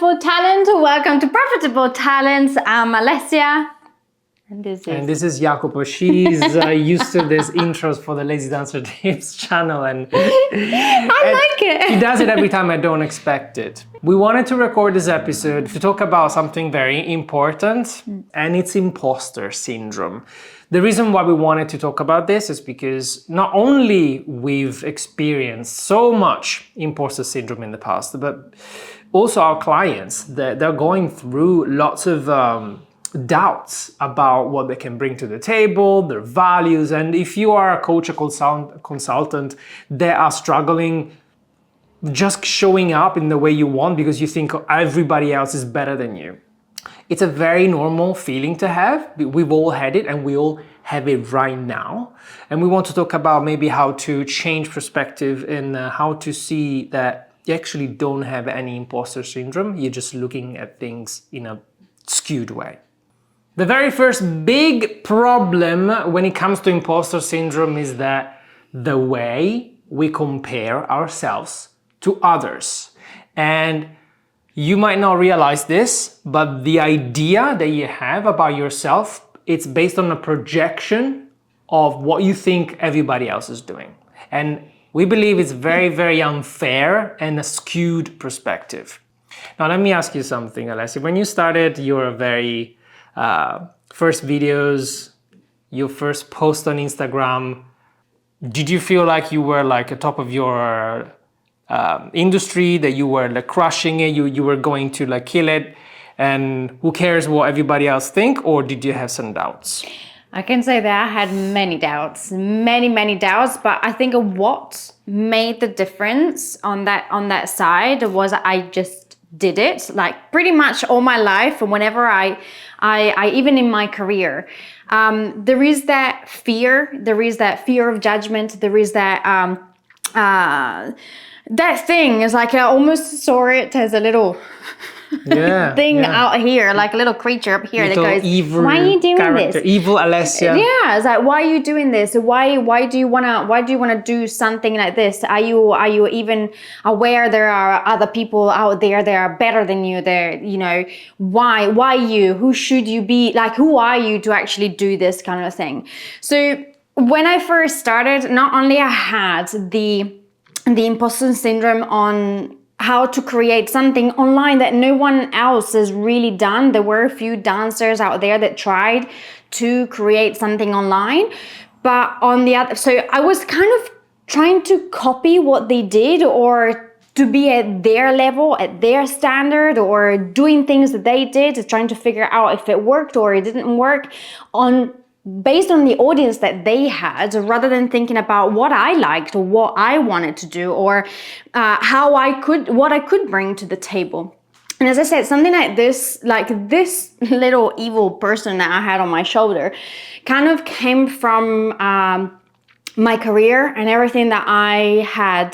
wonderful talent. Welcome to Profitable Talents. I'm Alessia. And this is Jacopo. She's used to these intros for the Lazy Dancer Tips channel, and I like it. She does it every time I don't expect it. We wanted to record this episode to talk about something very important, and it's imposter syndrome. The reason why we wanted to talk about this is because not only we've experienced so much imposter syndrome in the past, but also our clients, they're going through lots of doubts about what they can bring to the table, their values. And if you are a coach or consultant, they are struggling just showing up in the way you want because you think everybody else is better than you. It's a very normal feeling to have. We've all had it, and we all have it right now. And we want to talk about maybe how to change perspective and how to see that you actually don't have any imposter syndrome. You're just looking at things in a skewed way. The very first big problem when it comes to imposter syndrome is that the way we compare ourselves to others. And you might not realize this, but the idea that you have about yourself, it's based on a projection of what you think everybody else is doing. And we believe it's very, very unfair and a skewed perspective. Now, let me ask you something, Alessia. When you started your very first videos, your first post on Instagram, did you feel like you were like at top of your industry, that you were like crushing it, you were going to like kill it, and who cares what everybody else think, or did you have some doubts? I can say that I had many doubts, many doubts, but I think what made the difference on that side was I just did it like pretty much all my life. And whenever I even in my career, there is that fear of judgment. There is that thing is like I almost saw it as a little thing out here, like a little creature up here little that goes, evil why are you doing character, this? Evil Alessia. Yeah, it's like, why are you doing this? Why do you wanna do something like this? Are you even aware there are other people out there that are better than you? There, you know, why you? Who should you be? Like, who are you to actually do this kind of thing? So when I first started, not only I had the imposter syndrome on how to create something online that no one else has really done. There were a few dancers out there that tried to create something online, but on the other, so I was kind of trying to copy what they did, or to be at their level, at their standard, or doing things that they did, trying to figure out if it worked or it didn't work based on the audience that they had, rather than thinking about what I liked or what I wanted to do, or what I could bring to the table. And as I said, something like this little evil person that I had on my shoulder kind of came from my career and everything that I had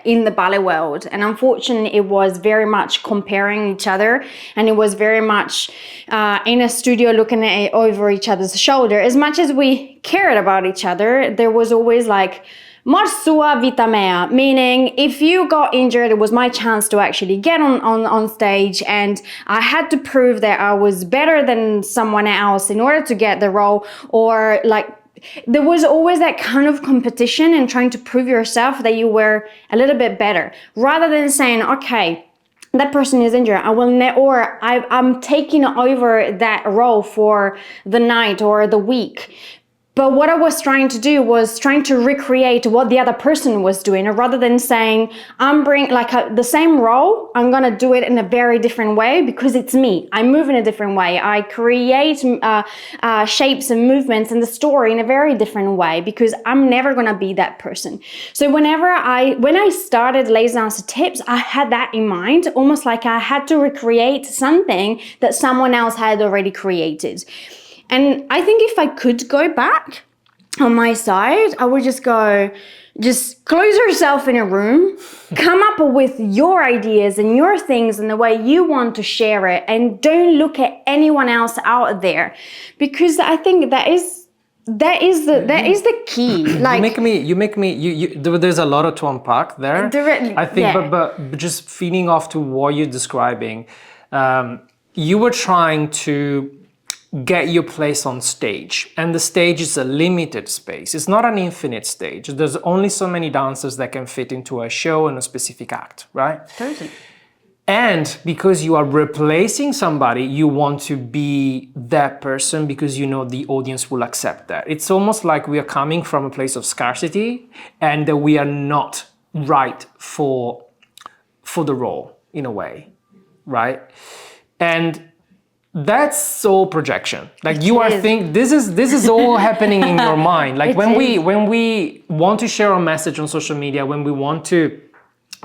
in the ballet world. And unfortunately, it was very much comparing each other, and it was very much in a studio looking at over each other's shoulder. As much as we cared about each other, there was always like, mar sua vita mea, meaning if you got injured, it was my chance to actually get on stage, and I had to prove that I was better than someone else in order to get the role, or like, there was always that kind of competition and trying to prove yourself that you were a little bit better, rather than saying, okay, that person is injured, I'm taking over that role for the night or the week. But what I was trying to do was trying to recreate what the other person was doing, rather than saying, I'm bringing the same role, I'm going to do it in a very different way because it's me. I move in a different way. I create shapes and movements in the story in a very different way because I'm never going to be that person. So when I started Lazy Dancer Tips, I had that in mind, almost like I had to recreate something that someone else had already created. And I think if I could go back on my side, I would just close yourself in a room, come up with your ideas and your things and the way you want to share it, and don't look at anyone else out there. Because I think that is that is the key. Like there's a lot to unpack there. I think, yeah. but just feeding off to what you're describing, you were trying to get your place on stage, and the stage is a limited space. It's not an infinite stage. There's only so many dancers that can fit into a show and a specific act, right? Totally. And because you are replacing somebody, you want to be that person because you know the audience will accept that. It's almost like we are coming from a place of scarcity and that we are not right for the role in a way, right? And that's all projection. Like you are thinking this is all happening in your mind. Like when we want to share a message on social media, when we want to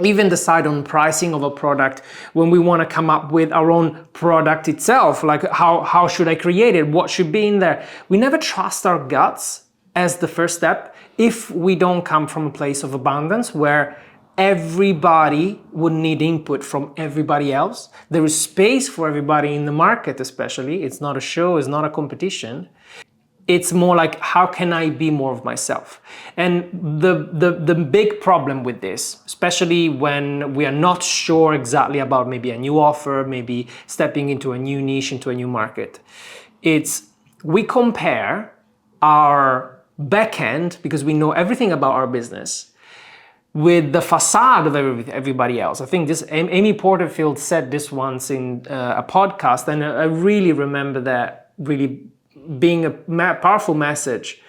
even decide on pricing of a product, when we want to come up with our own product itself, like how should I create it? What should be in there? We never trust our guts as the first step if we don't come from a place of abundance where everybody would need input from everybody else. There is space for everybody in the market, especially. It's not a show, it's not a competition. It's more like, how can I be more of myself? And the big problem with this, especially when we are not sure exactly about maybe a new offer, maybe stepping into a new niche, into a new market, it's we compare our back end, because we know everything about our business, with the facade of everybody else. I think this Amy Porterfield said this once in a podcast, and I really remember that really being a powerful message,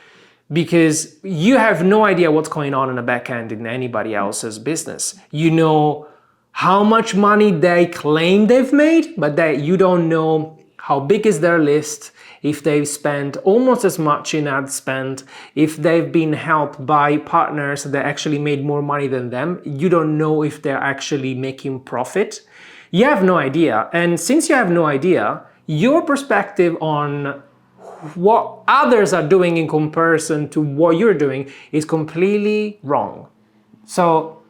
because you have no idea what's going on in the back end in anybody else's business. You know how much money they claim they've made, but that you don't know how big is their list, if they've spent almost as much in ad spend, if they've been helped by partners that actually made more money than them. You don't know if they're actually making profit. You have no idea. And since you have no idea, your perspective on what others are doing in comparison to what you're doing is completely wrong. So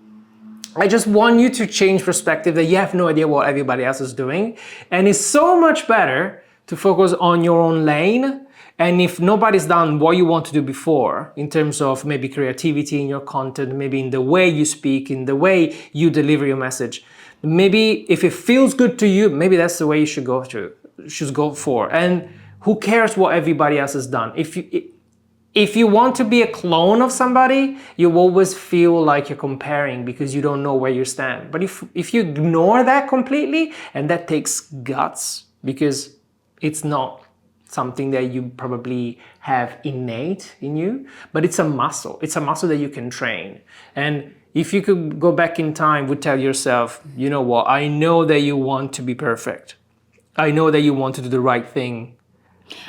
I just want you to change perspective that you have no idea what everybody else is doing. And it's so much better to focus on your own lane. And if nobody's done what you want to do before, in terms of maybe creativity in your content, maybe in the way you speak, in the way you deliver your message, maybe if it feels good to you, maybe that's the way you should go for. And who cares what everybody else has done? If you want to be a clone of somebody, you always feel like you're comparing because you don't know where you stand. But if you ignore that completely, and that takes guts, because it's not something that you probably have innate in you, but it's a muscle. It's a muscle that you can train. And if you could go back in time, would tell yourself, you know what, I know that you want to be perfect. I know that you want to do the right thing.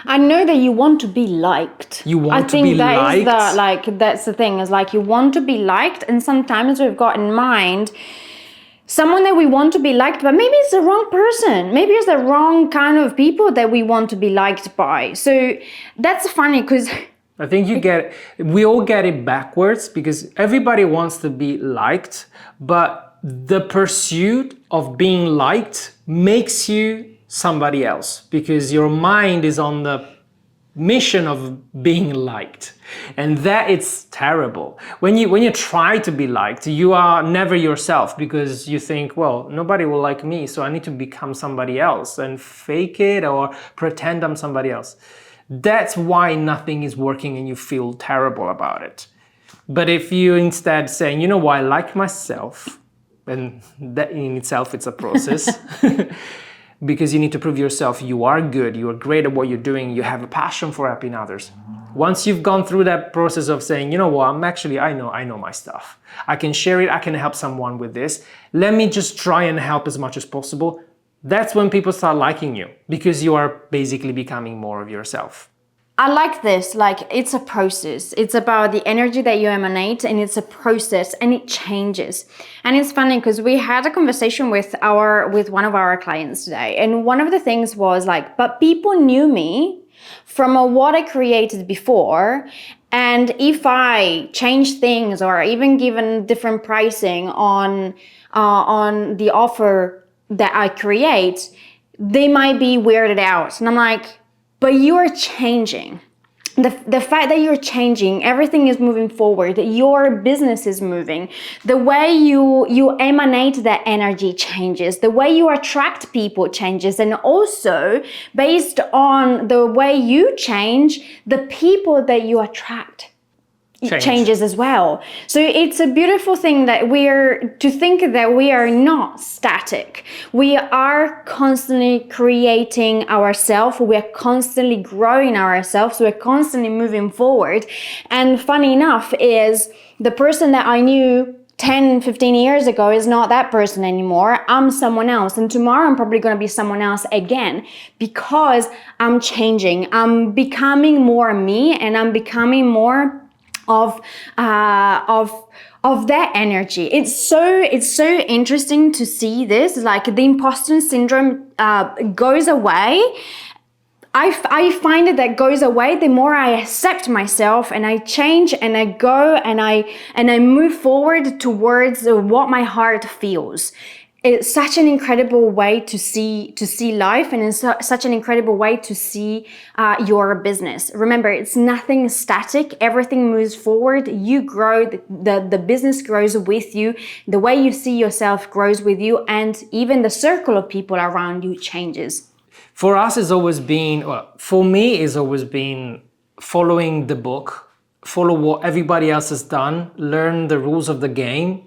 I know that you want to be liked. You want to be liked? I think that's the thing, is like you want to be liked, and sometimes we've got in mind someone that we want to be liked, but maybe it's the wrong person. Maybe it's the wrong kind of people that we want to be liked by. So that's funny, because I think we all get it backwards, because everybody wants to be liked, but the pursuit of being liked makes you somebody else, because your mind is on the mission of being liked, and that it's terrible. When you try to be liked, you are never yourself, because you think, well, nobody will like me, so I need to become somebody else and fake it or pretend I'm somebody else. That's why nothing is working and you feel terrible about it. But if you instead saying, you know what, I like myself, and that in itself it's a process. Because you need to prove yourself you are good, you are great at what you're doing, you have a passion for helping others. Once you've gone through that process of saying, you know what, I know my stuff. I can share it, I can help someone with this. Let me just try and help as much as possible. That's when people start liking you, because you are basically becoming more of yourself. I like this, like it's a process. It's about the energy that you emanate, and it's a process, and it changes. And it's funny because we had a conversation with one of our clients today, and one of the things was like, but people knew me from what I created before, and if I change things or even given different pricing on the offer that I create, they might be weirded out. And I'm like, but you are changing. the fact that you're changing, everything is moving forward, your business is moving, the way you emanate that energy changes, the way you attract people changes, and also based on the way you change, the people that you attract changes as well. So it's a beautiful thing that to think that we are not static. We are constantly creating ourselves. We are constantly growing ourselves. We're constantly moving forward. And funny enough is the person that I knew 10, 15 years ago is not that person anymore. I'm someone else. And tomorrow I'm probably going to be someone else again because I'm changing. I'm becoming more me, and I'm becoming more of that energy. It's so interesting to see this. Like the imposter syndrome goes away. I find it that goes away the more I accept myself and I change and I go and I move forward towards what my heart feels. It's such an incredible way to see life, and it's such an incredible way to see your business. Remember, it's nothing static. Everything moves forward. You grow. The business grows with you. The way you see yourself grows with you, and even the circle of people around you changes. For us, it's always been, well, for me, it's always been following the book, follow what everybody else has done, learn the rules of the game,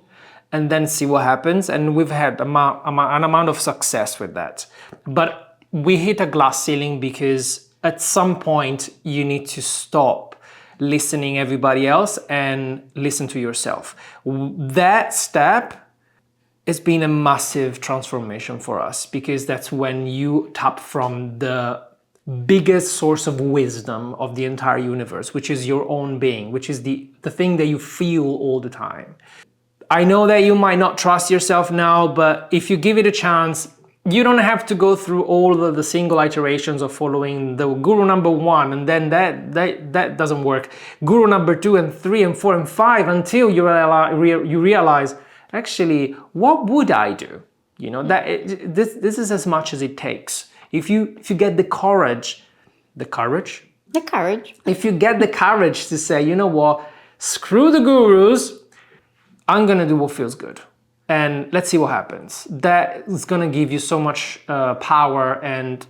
and then see what happens. And we've had an amount of success with that. But we hit a glass ceiling because at some point you need to stop listening everybody else and listen to yourself. That step has been a massive transformation for us, because that's when you tap from the biggest source of wisdom of the entire universe, which is your own being, which is the thing that you feel all the time. I know that you might not trust yourself now, but if you give it a chance, you don't have to go through all of the single iterations of following the guru number 1, and then that doesn't work. Guru number 2 and 3 and 4 and 5 until you realize, actually, what would I do? You know, this is as much as it takes. If you get the courage. If you get the courage to say, you know what, screw the gurus, I'm gonna do what feels good, and let's see what happens. That is gonna give you so much power. And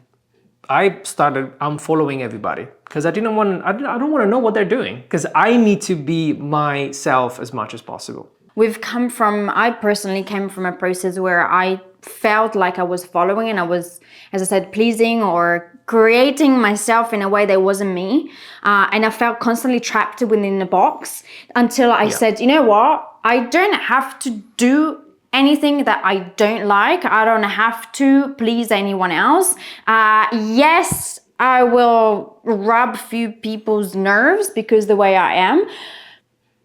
I'm following everybody because I don't want to know what they're doing, because I need to be myself as much as possible. I personally came from a process where I felt like I was following and I was, as I said, pleasing or creating myself in a way that wasn't me. And I felt constantly trapped within the box until I said, you know what? I don't have to do anything that I don't like. I don't have to please anyone else. Yes, I will rub few people's nerves because the way I am.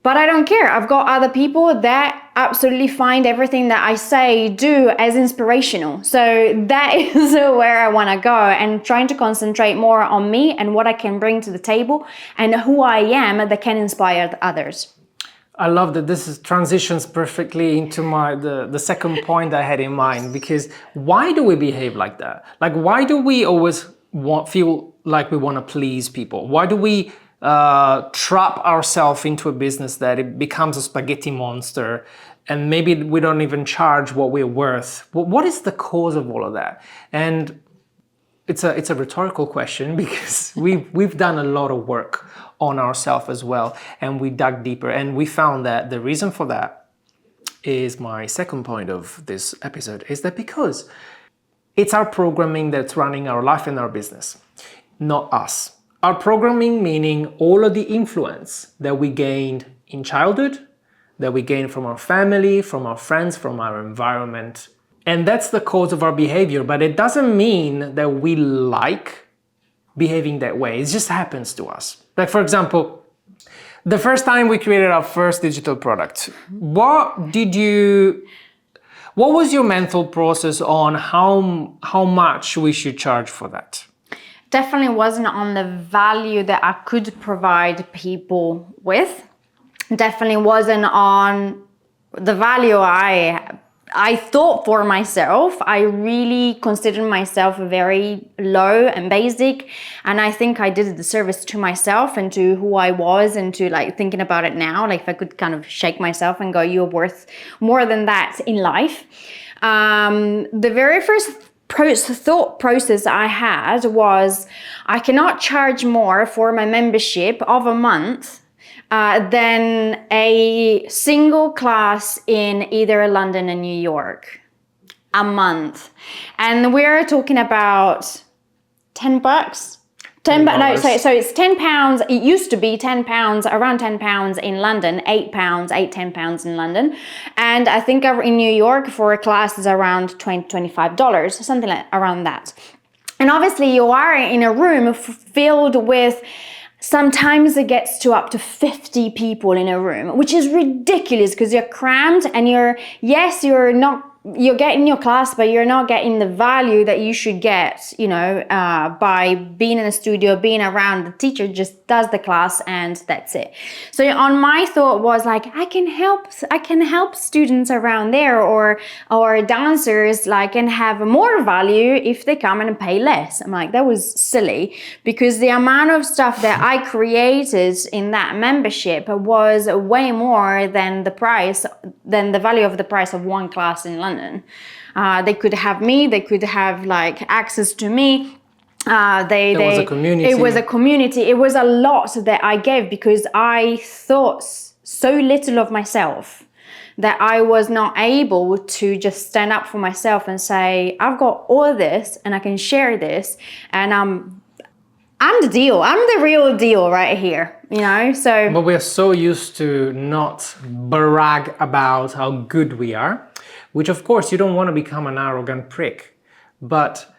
But I don't care. I've got other people that absolutely find everything that I say, do as inspirational. So that is where I want to go, and trying to concentrate more on me and what I can bring to the table and who I am that can inspire others. I love that this transitions perfectly into the second point I had in mind, because why do we behave like that? Like, why do we always feel like we want to please people? Why do we trap ourselves into a business that it becomes a spaghetti monster, and maybe we don't even charge what we're worth? What is the cause of all of that? And it's a rhetorical question, because we've done a lot of work on ourselves as well, and we dug deeper, and we found that the reason for that is my second point of this episode, is that because it's our programming that's running our life and our business, not us. Our programming, meaning all of the influence that we gained in childhood, that we gained from our family, from our friends, from our environment. And that's the cause of our behavior, but it doesn't mean that we like behaving that way. It just happens to us. Like, for example, the first time we created our first digital product, what was your mental process on how much we should charge for that? Definitely wasn't on the value that I could provide people with. Definitely wasn't on the value I I thought for myself, I really considered myself very low and basic, and I think I did a disservice to myself and to who I was, and to like thinking about it now, like if I could kind of shake myself and go, you're worth more than that in life. The very first thought process I had was, I cannot charge more for my membership of a month than a single class in either London and New York a month. And we're talking about 10 bucks. No, so it's 10 pounds. It used to be 10 pounds, around 10 pounds in London, 8 pounds, 10 pounds in London. And I think in New York for a class is around $20, $25, something like around that. And obviously you are in a room filled with, sometimes it gets to up to 50 people in a room, which is ridiculous because you're crammed and you're getting your class, but you're not getting the value that you should get, by being in a studio, being around. The teacher just does the class and that's it. So on my thought was like, I can help students around there or dancers and have more value if they come and pay less. I'm like, that was silly, because the amount of stuff that I created in that membership was way more than the value of the price of one class in London. They could have me, they could have access to me. It was a community. It was a lot that I gave because I thought so little of myself that I was not able to just stand up for myself and say, I've got all this and I can share this, and I'm the deal. I'm the real deal right here, so. But we're so used to not brag about how good we are, which of course you don't want to become an arrogant prick, but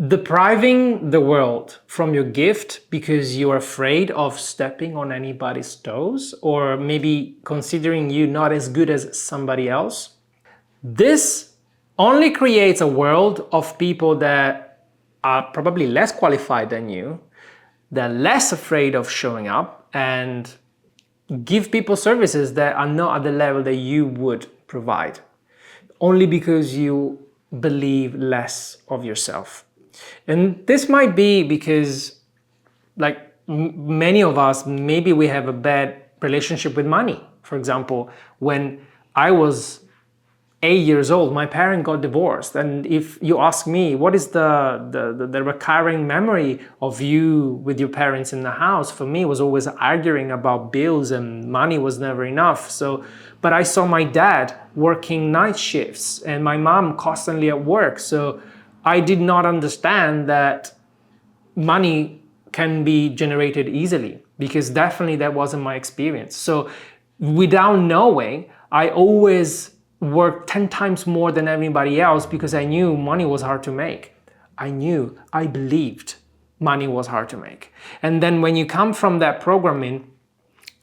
depriving the world from your gift because you're afraid of stepping on anybody's toes, or maybe considering you not as good as somebody else, this only creates a world of people that are probably less qualified than you, they're less afraid of showing up and give people services that are not at the level that you would provide, only because you believe less of yourself. And this might be because many of us, maybe we have a bad relationship with money. For example, when I was 8 years old, my parent got divorced, and if you ask me what is the recurring memory of you with your parents in the house, for me it was always arguing about bills, and money was never enough. But I saw my dad working night shifts and my mom constantly at work, so I did not understand that money can be generated easily, because definitely that wasn't my experience. So without knowing, I always worked 10 times more than everybody else because I knew money was hard to make. I believed money was hard to make. And then when you come from that programming,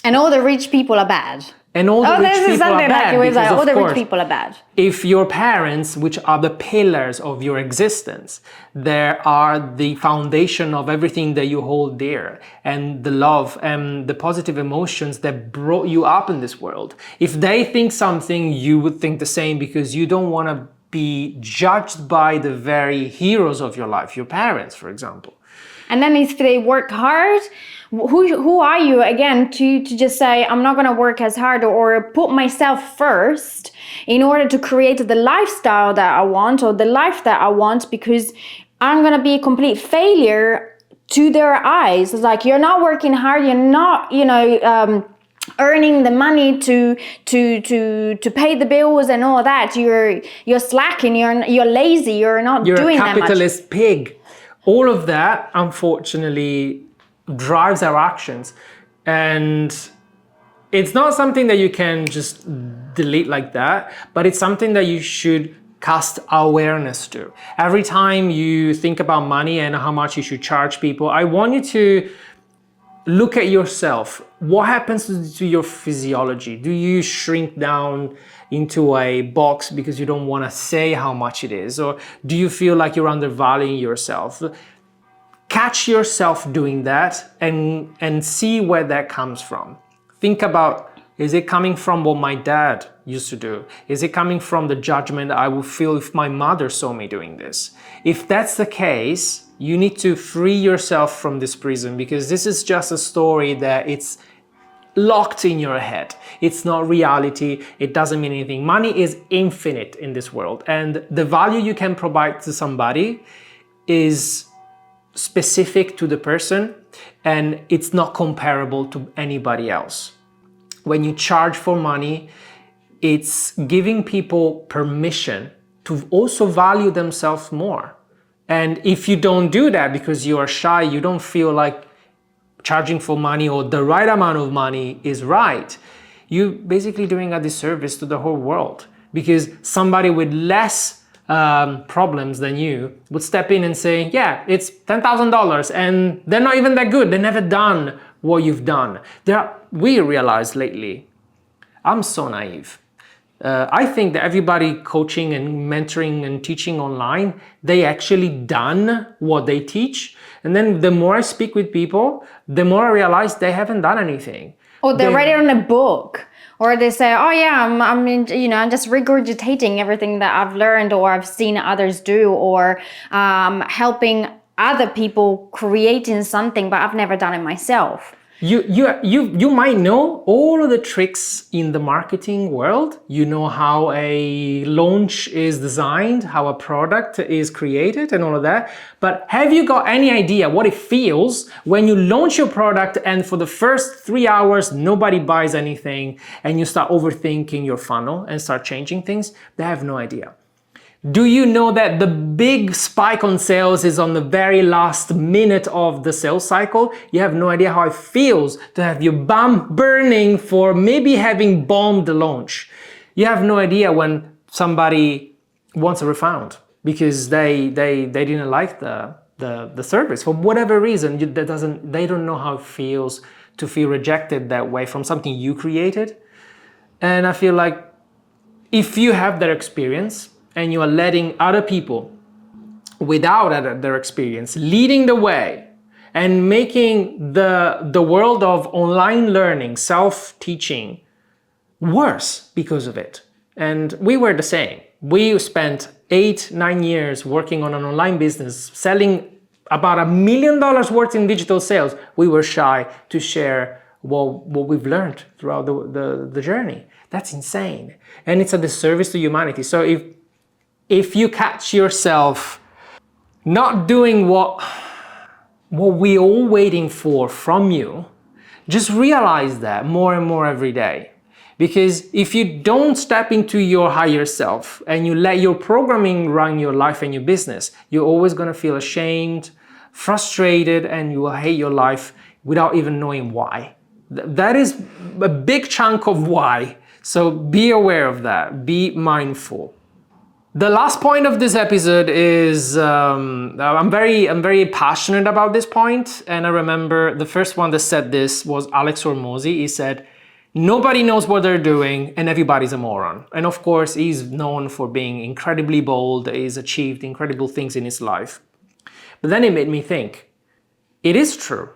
and all the rich people are bad. And all the rich people are bad, because all the of course, rich people are bad. If your parents, which are the pillars of your existence, they are the foundation of everything that you hold dear, and the love and the positive emotions that brought you up in this world. If they think something, you would think the same, because you don't want to be judged by the very heroes of your life, your parents, for example. And then if they work hard, who are you again to just say, I'm not going to work as hard or put myself first in order to create the lifestyle that I want or the life that I want, because I'm going to be a complete failure to their eyes. It's like, you're not working hard, you're not, earning the money to pay the bills and all that. You're slacking, you're lazy, you're not doing that much. You're a capitalist pig. All of that, unfortunately, drives our actions, and it's not something that you can just delete like that, but it's something that you should cast awareness to. Every time you think about money and how much you should charge people, I want you to look at yourself. What happens to your physiology? Do you shrink down into a box because you don't want to say how much it is? Or do you feel like you're undervaluing yourself? Catch yourself doing that and see where that comes from. Think about, is it coming from what my dad used to do? Is it coming from the judgment I would feel if my mother saw me doing this? If that's the case, you need to free yourself from this prison, because this is just a story that it's locked in your head. It's not reality. It doesn't mean anything. Money is infinite in this world, and the value you can provide to somebody is specific to the person, and it's not comparable to anybody else. When you charge for money, it's giving people permission to also value themselves more. And if you don't do that because you are shy, you don't feel like charging for money or the right amount of money is right, you're basically doing a disservice to the whole world, because somebody with less problems than you would step in and say, yeah, it's $10,000, and they're not even that good. They've never done what you've done. We realized lately, I'm so naive. I think that everybody coaching and mentoring and teaching online, they actually done what they teach. And then the more I speak with people, the more I realize they haven't done anything. Or they write it on a book. Or they say, oh yeah, I'm just regurgitating everything that I've learned or I've seen others do, or helping other people creating something, but I've never done it myself. You might know all of the tricks in the marketing world. You know how a launch is designed, how a product is created and all of that. But have you got any idea what it feels when you launch your product and for the first 3 hours, nobody buys anything and you start overthinking your funnel and start changing things? They have no idea. Do you know that the big spike on sales is on the very last minute of the sales cycle? You have no idea how it feels to have your bum burning for maybe having bombed the launch. You have no idea when somebody wants a refund because they didn't like the service for whatever reason. They don't know how it feels to feel rejected that way from something you created. And I feel like if you have that experience, and you are letting other people without their experience leading the way and making the world of online learning, self-teaching worse because of it. And we were the same. We spent 8-9 years working on an online business, selling about $1 million worth in digital sales. We were shy to share what we've learned throughout the journey. That's insane. And it's a disservice to humanity. So if you catch yourself not doing what we're all waiting for from you, just realize that more and more every day. Because if you don't step into your higher self and you let your programming run your life and your business, you're always going to feel ashamed, frustrated, and you will hate your life without even knowing why. That is a big chunk of why. So be aware of that. Be mindful. The last point of this episode is, I'm very passionate about this point, and I remember the first one that said this was Alex Hormozi. He said, nobody knows what they're doing and everybody's a moron. And of course, he's known for being incredibly bold. He's achieved incredible things in his life. But then it made me think, it is true.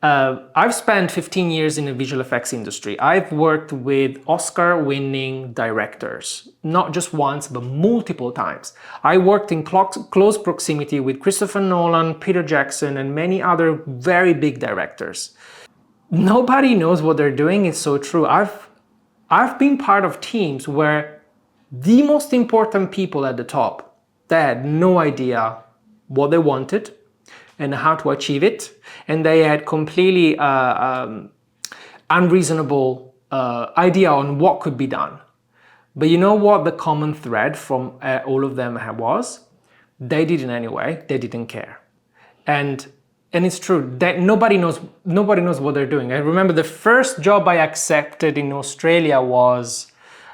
I've spent 15 years in the visual effects industry. I've worked with Oscar-winning directors, not just once, but multiple times. I worked in close proximity with Christopher Nolan, Peter Jackson, and many other very big directors. Nobody knows what they're doing. It's so true. I've been part of teams where the most important people at the top, they had no idea what they wanted and how to achieve it, and they had completely unreasonable idea on what could be done. But you know what the common thread from all of them was? They did it anyway. They didn't care, and it's true that nobody knows what they're doing. I remember the first job I accepted in Australia was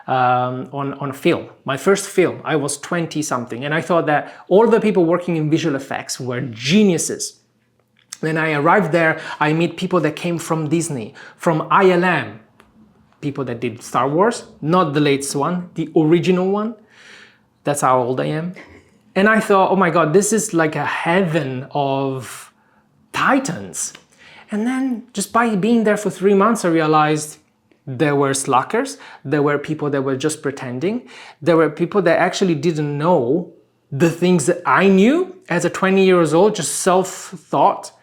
on film. My first film, I was 20 something, and I thought that all the people working in visual effects were geniuses. Then I arrived there, I meet people that came from Disney, from ILM, people that did Star Wars, not the latest one, the original one. That's how old I am. And I thought, oh my God, this is like a heaven of titans. And then just by being there for 3 months, I realized There were slackers. There were people that were just pretending. There were people that actually didn't know the things that I knew as a 20 years old, just self-taught.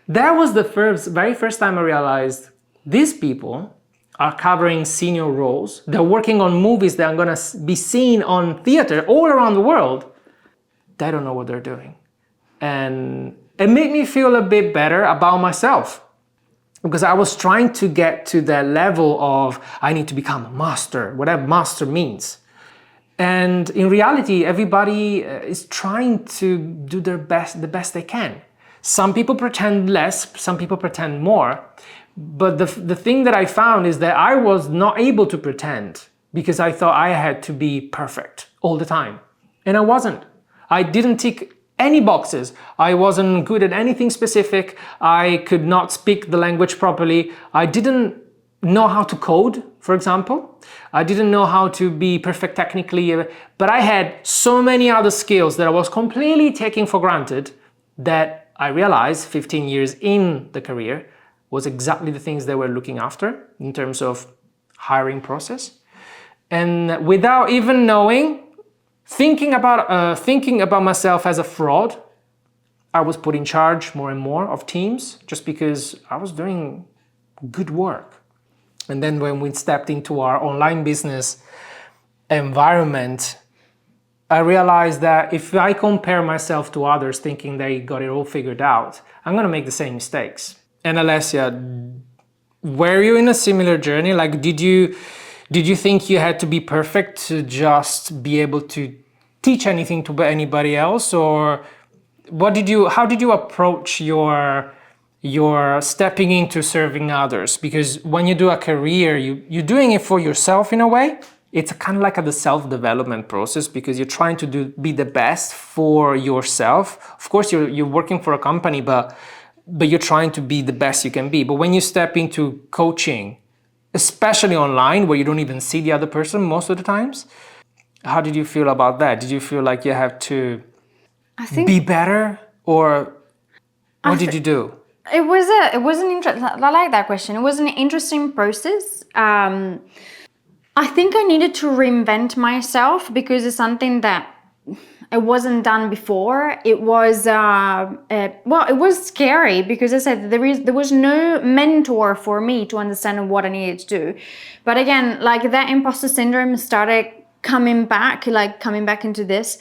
That was the very first time I realized these people are covering senior roles. They're working on movies that are going to be seen on theater all around the world. They don't know what they're doing. And it made me feel a bit better about myself, because I was trying to get to that level of I need to become a master, whatever master means. And in reality, everybody is trying to do the best they can. Some people pretend less, some people pretend more. But the thing that I found is that I was not able to pretend because I thought I had to be perfect all the time. And I wasn't. I didn't tick any boxes. I wasn't good at anything specific. I could not speak the language properly. I didn't know how to code, for example. I didn't know how to be perfect technically, but I had so many other skills that I was completely taking for granted that I realized 15 years in the career was exactly the things they were looking after in terms of hiring process. And without even knowing, thinking about myself as a fraud, I was put in charge more and more of teams just because I was doing good work. And then when we stepped into our online business environment, I realized that if I compare myself to others thinking they got it all figured out, I'm going to make the same mistakes. And Alessia, were you in a similar journey? Like, did you think you had to be perfect to just be able to teach anything to anybody else? Or how did you approach your stepping into serving others? Because when you do a career, you're doing it for yourself in a way. It's kind of like the self-development process because you're trying to be the best for yourself. Of course, you're working for a company, but you're trying to be the best you can be. But when you step into coaching, especially online where you don't even see the other person most of the times, how did you feel about that? Did you feel like you have to be better, or what did you do? It was an interesting, I like that question. It was an interesting process. I think I needed to reinvent myself because it's something that it wasn't done before. It was it was scary because I said there was no mentor for me to understand what I needed to do. But again, like that imposter syndrome started coming back into this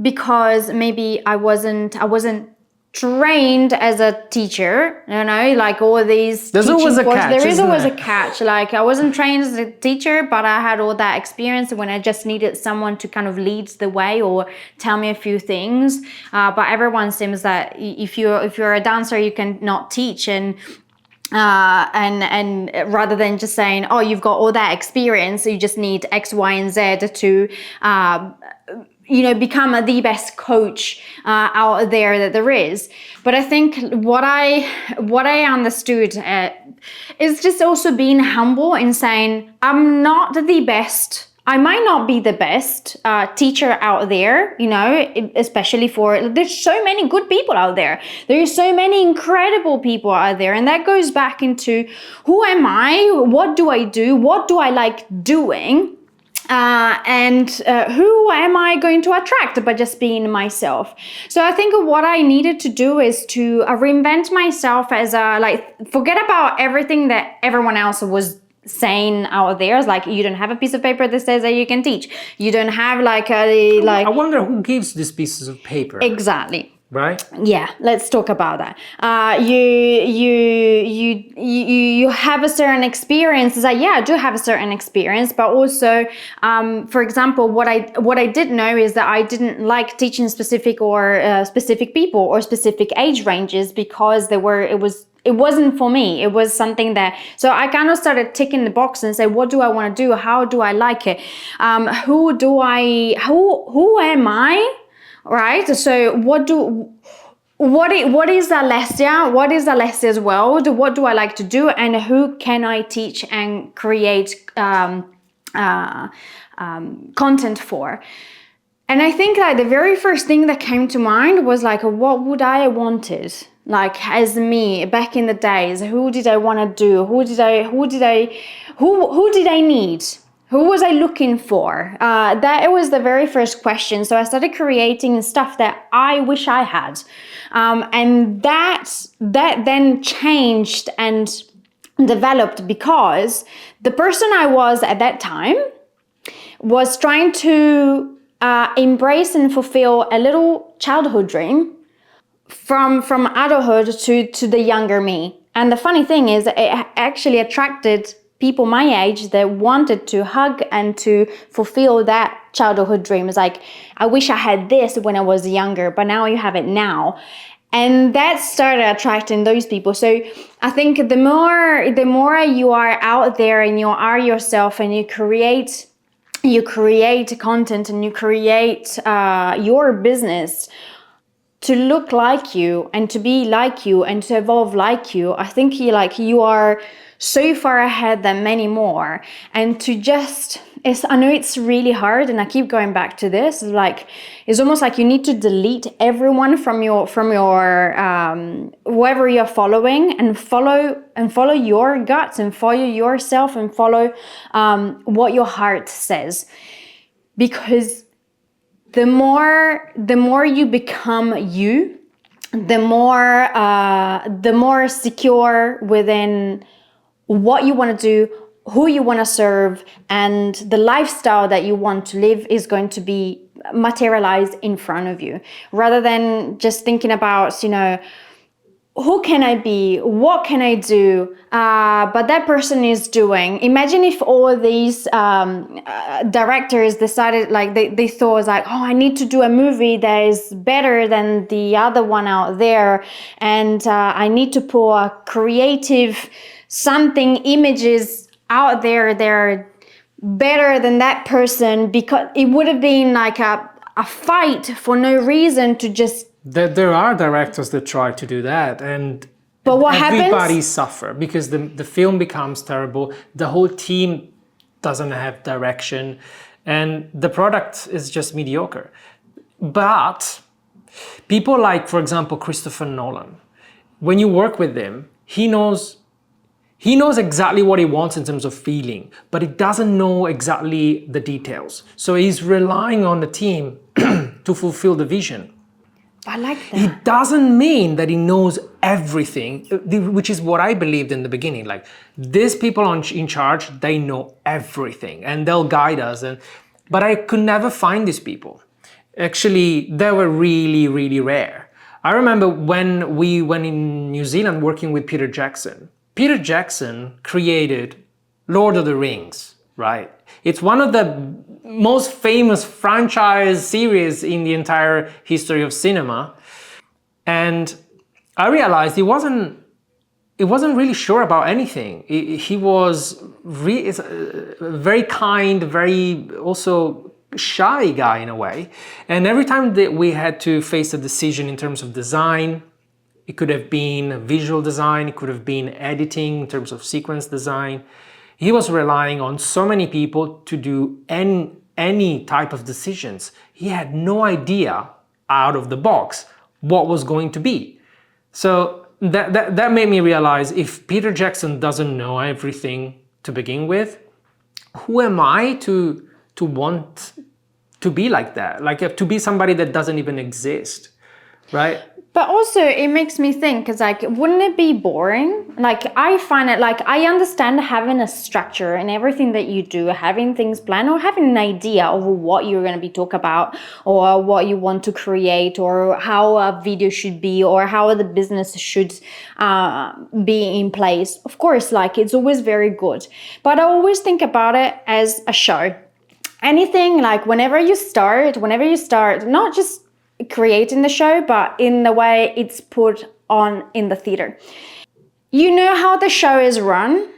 because maybe I wasn't trained as a teacher, like all these there's always a catch. There is always a catch. Like I wasn't trained as a teacher, but I had all that experience when I just needed someone to kind of lead the way or tell me a few things. But everyone seems that if you're a dancer, you can not teach, and rather than just saying, oh, you've got all that experience, you just need X, Y, and Z to become the best coach out there that there is. But I think what I understood is just also being humble and saying, I'm not the best. I might not be the best teacher out there, especially there's so many good people out there. There's so many incredible people out there. And that goes back into who am I? What do I do? What do I like doing? And who am I going to attract by just being myself? So I think what I needed to do is to reinvent myself as forget about everything that everyone else was saying out there. It's like, you don't have a piece of paper that says that you can teach. You don't have I wonder who gives these pieces of paper. Exactly. Right? Yeah, let's talk about that. You have a certain experience. It's like, yeah, I do have a certain experience, but also, for example, what I did know is that I didn't like teaching specific people or specific age ranges because it wasn't for me. It was something that, so I kind of started ticking the box and say, what do I want to do? How do I like it? Who am I? Right? So what is Alessia? What is Alessia's world? What do I like to do? And who can I teach and create content for? And I think the very first thing that came to mind was what would I have wanted like as me back in the days, who did I want to do? Who did I need? Who was I looking for? That was the very first question. So I started creating stuff that I wish I had. And that then changed and developed because the person I was at that time was trying to embrace and fulfill a little childhood dream from adulthood to the younger me. And the funny thing is, it actually attracted people my age that wanted to hug and to fulfill that childhood dream. It's like, I wish I had this when I was younger, but now you have it now. And that started attracting those people. So I think the more you are out there and you are yourself and you create content and you create your business to look like you and to be like you and to evolve like you, I think you are so far ahead than many more. And to just, I know it's really hard, and I keep going back to this. It's almost like you need to delete everyone from your whoever you're following, and follow your guts and follow yourself and follow what your heart says, because the more you become you, the more secure within what you want to do, who you want to serve, and the lifestyle that you want to live is going to be materialized in front of you, rather than just thinking about, who can I be? What can I do? But that person is doing. Imagine if all these directors decided, they thought I need to do a movie that is better than the other one out there, and I need to put a creative something images out there that are better than that person, because it would have been like a fight for no reason to just. There are directors that try to do that, but what everybody happens? suffer because the film becomes terrible. The whole team doesn't have direction, and the product is just mediocre. But people like, for example, Christopher Nolan, when you work with him, he knows exactly what he wants in terms of feeling, but he doesn't know exactly the details. So he's relying on the team to fulfill the vision. I like that. It doesn't mean that he knows everything, which is what I believed in the beginning. Like, these people in charge, they know everything and they'll guide us. But I could never find these people. Actually, they were really, really rare. I remember when we went in New Zealand working with Peter Jackson. Peter Jackson created Lord of the Rings, right? It's one of the most famous franchise series in the entire history of cinema. And I realized he wasn't really sure about anything. He was very kind, very also shy guy in a way. And every time that we had to face a decision in terms of design, it could have been visual design, it could have been editing in terms of sequence design. He was relying on so many people to do any type of decisions. He had no idea out of the box what was going to be. So that made me realize, if Peter Jackson doesn't know everything to begin with, who am I to want to be like that? Like, to be somebody that doesn't even exist, right? But also it makes me think, because wouldn't it be boring? I find it, I understand having a structure and everything that you do, having things planned, or having an idea of what you're going to be talking about, or what you want to create, or how a video should be, or how the business should be in place. Of course, it's always very good. But I always think about it as a show. Anything, whenever you start, not just creating the show, but in the way it's put on in the theater. You know how the show is run,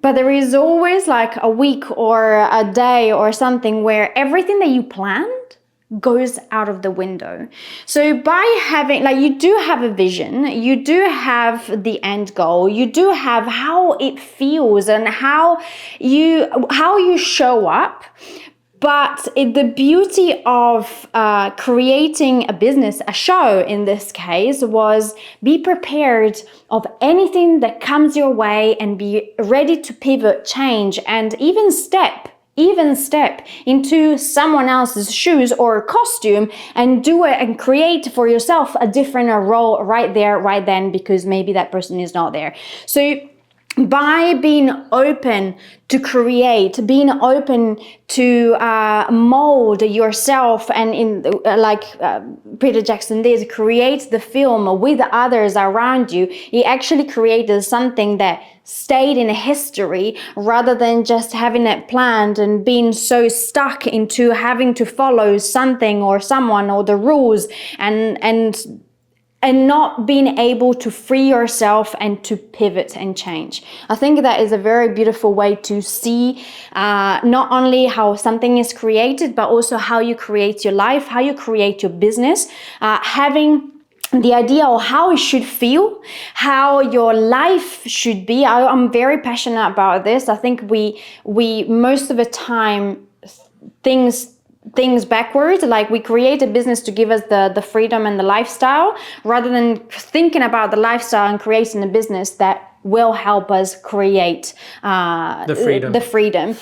but there is always a week or a day or something where everything that you planned goes out of the window. So by having, you do have a vision, you do have the end goal, you do have how it feels and how you show up. But the beauty of creating a business, a show in this case, was be prepared of anything that comes your way and be ready to pivot, change, and even step into someone else's shoes or costume and do it and create for yourself a different role right there, right then, because maybe that person is not there. So by being open to create, being open to mold yourself, and like Peter Jackson did, create the film with others around you, he actually created something that stayed in history rather than just having it planned and being so stuck into having to follow something or someone or the rules and not being able to free yourself and to pivot and change. I think that is a very beautiful way to see not only how something is created, but also how you create your life, how you create your business, having the idea of how it should feel, how your life should be. I'm very passionate about this. I think we most of the time things backwards. Like, we create a business to give us the freedom and the lifestyle, rather than thinking about the lifestyle and creating a business that will help us create the freedom.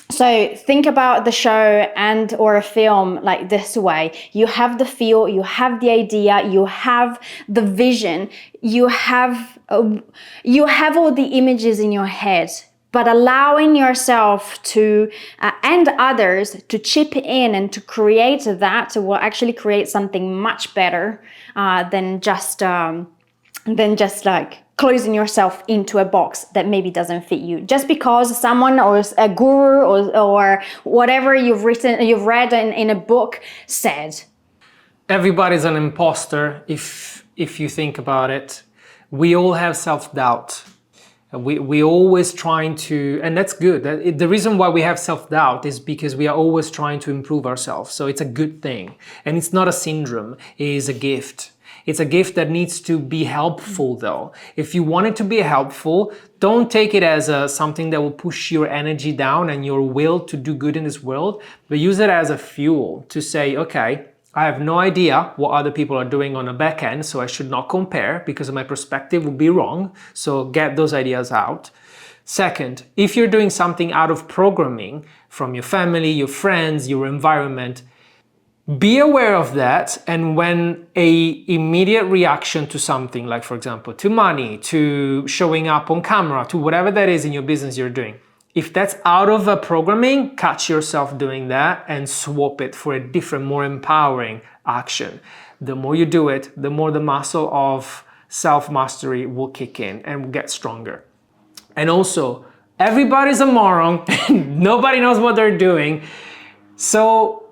So think about the show and or a film like this way. You have the feel, you have the idea, you have the vision, you have all the images in your head, but allowing yourself to and others to chip in and to create that will actually create something much better than just like closing yourself into a box that maybe doesn't fit you, just because someone or a guru or whatever you've read in a book said. Everybody's an imposter if you think about it. We all have self-doubt. We always trying to, and that's good. The reason why we have self-doubt is because we are always trying to improve ourselves. So it's a good thing. And it's not a syndrome, it is a gift. It's a gift that needs to be helpful though. If you want it to be helpful, don't take it as something that will push your energy down and your will to do good in this world, but use it as a fuel to say, okay, I have no idea what other people are doing on the back end, so I should not compare because my perspective will be wrong. So get those ideas out. Second, if you're doing something out of programming from your family, your friends, your environment, be aware of that, and when a immediate reaction to something, like for example, to money, to showing up on camera, to whatever that is in your business you're doing, if that's out of a programming, catch yourself doing that and swap it for a different, more empowering action. The more you do it, the more the muscle of self-mastery will kick in and will get stronger. And also, everybody's a moron, nobody knows what they're doing, so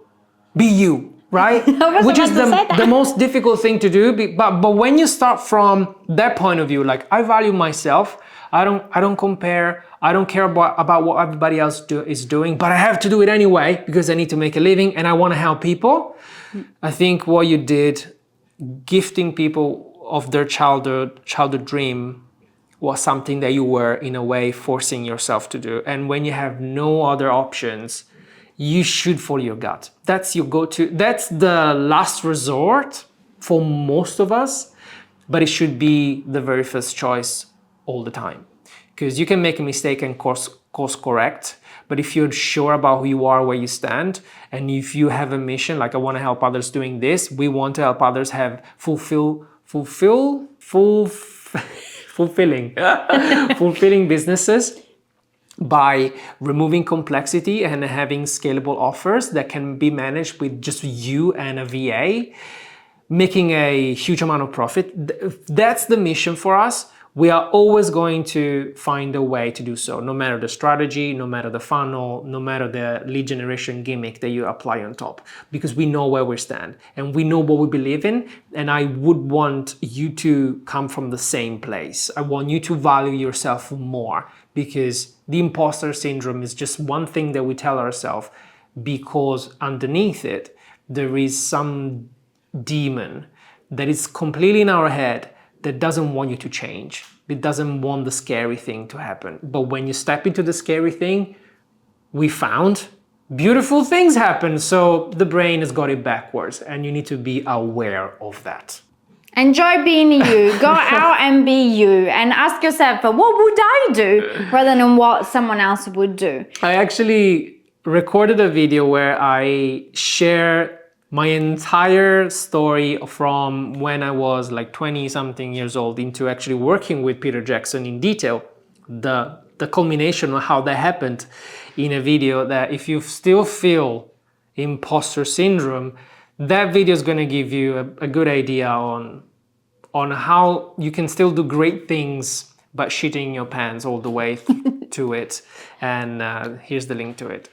be you, right? Which is the most difficult thing to do. But when you start from that point of view, like, I value myself, I don't compare, I don't care about what everybody else is doing, but I have to do it anyway because I need to make a living and I want to help people. I think what you did, gifting people of their childhood dream, was something that you were in a way forcing yourself to do. And when you have no other options, you should follow your gut. That's your go-to. That's the last resort for most of us, but it should be the very first choice all the time. Because you can make a mistake and course correct, but if you're sure about who you are, where you stand, and if you have a mission, like I want to help others doing this, we want to help others have fulfilling businesses, by removing complexity and having scalable offers that can be managed with just you and a VA, making a huge amount of profit. That's the mission for us. We are always going to find a way to do so, no matter the strategy, no matter the funnel, no matter the lead generation gimmick that you apply on top, because we know where we stand and we know what we believe in. And I would want you to come from the same place. I want you to value yourself more, because the imposter syndrome is just one thing that we tell ourselves, because underneath it, there is some demon that is completely in our head that doesn't want you to change. It doesn't want the scary thing to happen. But when you step into the scary thing, we found beautiful things happen. So the brain has got it backwards, and you need to be aware of that. Enjoy being you. Go out and be you, and ask yourself, what would I do, rather than what someone else would do. I actually recorded a video where I share my entire story from when I was like 20 something years old into actually working with Peter Jackson in detail. The culmination of how that happened in a video, that if you still feel imposter syndrome, that video is going to give you a good idea on how you can still do great things but shitting your pants all the way to it. And here's the link to it.